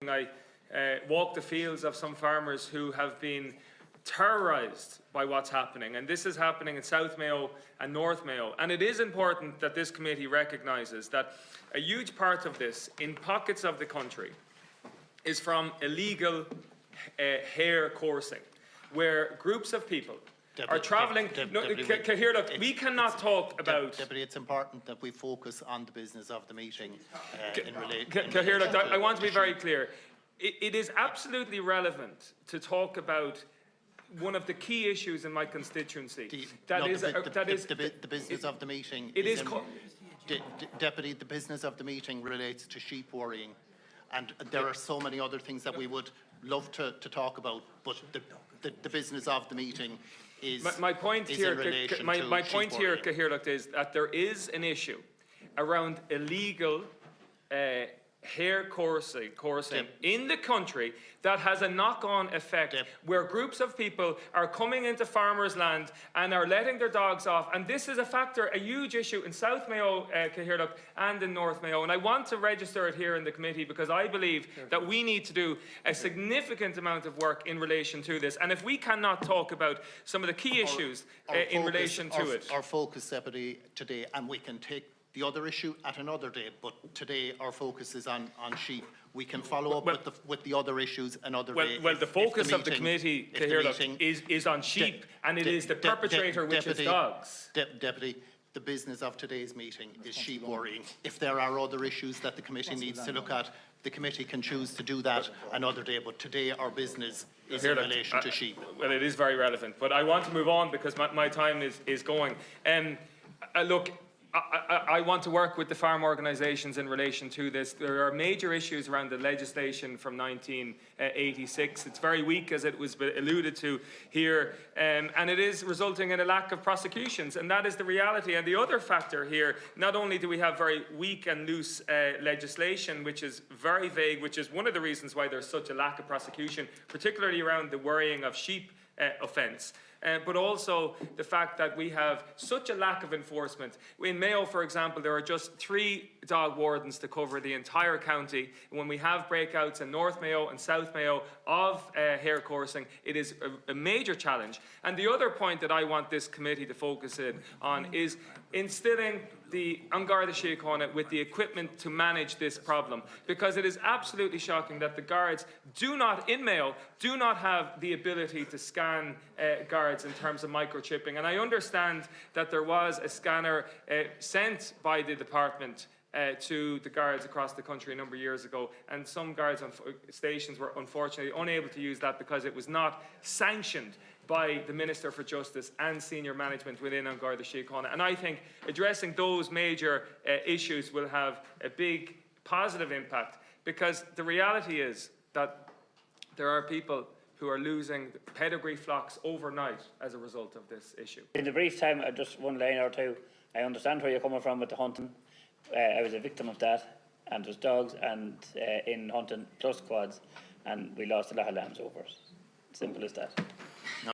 meeting, I walked the fields of some farmers who have been terrorised by what's happening, and this is happening in South Mayo and North Mayo. And it is important that this committee recognises that a huge part of this, in pockets of the country, is from illegal hare coursing, where groups of people are travelling. We cannot talk about. Deputy, it's important that we focus on the business of the meeting. I want to be very clear. It is absolutely relevant to talk about one of the key issues in my constituency. The business of the meeting. Deputy, the business of the meeting relates to sheep worrying, and there are so many other things that we would love to talk about, but the business of the meeting is. My point here, Cathaoirleach, is that there is an issue around illegal hare coursing in the country that has a knock-on effect, where groups of people are coming into farmers' land and are letting their dogs off. And this is a huge issue in South Mayo, Cathaoirleach, and in North Mayo. And I want to register it here in the committee because I believe that we need to do a significant amount of work in relation to this. And if we cannot talk about some of the key issues in relation to it. Our focus, Deputy, today, and we can take the other issue at another day, but today our focus is on sheep. We can follow up with the other issues another day. Well, the focus of the committee is on sheep, and it is the perpetrator, which is dogs. Deputy, the business of today's meeting is sheep worrying. If there are other issues that the committee needs to look at, the committee can choose to do that another day, but today our business is in relation to sheep. Well, it is very relevant, but I want to move on because my time is going. Look, I want to work with the farm organisations in relation to this. There are major issues around the legislation from 1986. It's very weak, as it was alluded to here, and it is resulting in a lack of prosecutions, and that is the reality. And the other factor here, not only do we have very weak and loose legislation, which is very vague, which is one of the reasons why there's such a lack of prosecution, particularly around the worrying of sheep offence. But also the fact that we have such a lack of enforcement. In Mayo, for example, there are just 3 dog wardens to cover the entire county. And when we have breakouts in North Mayo and South Mayo of hare coursing, it is a major challenge. And the other point that I want this committee to focus in on is instilling the An Garda Síochána with the equipment to manage this problem, because it is absolutely shocking that the guards in Mayo do not have the ability to scan guards in terms of microchipping. And I understand that there was a scanner sent by the department to the guards across the country a number of years ago, and some guards on stations were unfortunately unable to use that because it was not sanctioned by the Minister for Justice and senior management within An Garda Síochána. And I think addressing those major issues will have a big positive impact, because the reality is that there are people who are losing pedigree flocks overnight as a result of this issue. In the brief time, just one line or two, I understand where you're coming from with the hunting. I was a victim of that, and there's dogs and in hunting plus quads, and we lost a lot of lambs over it. Simple as that.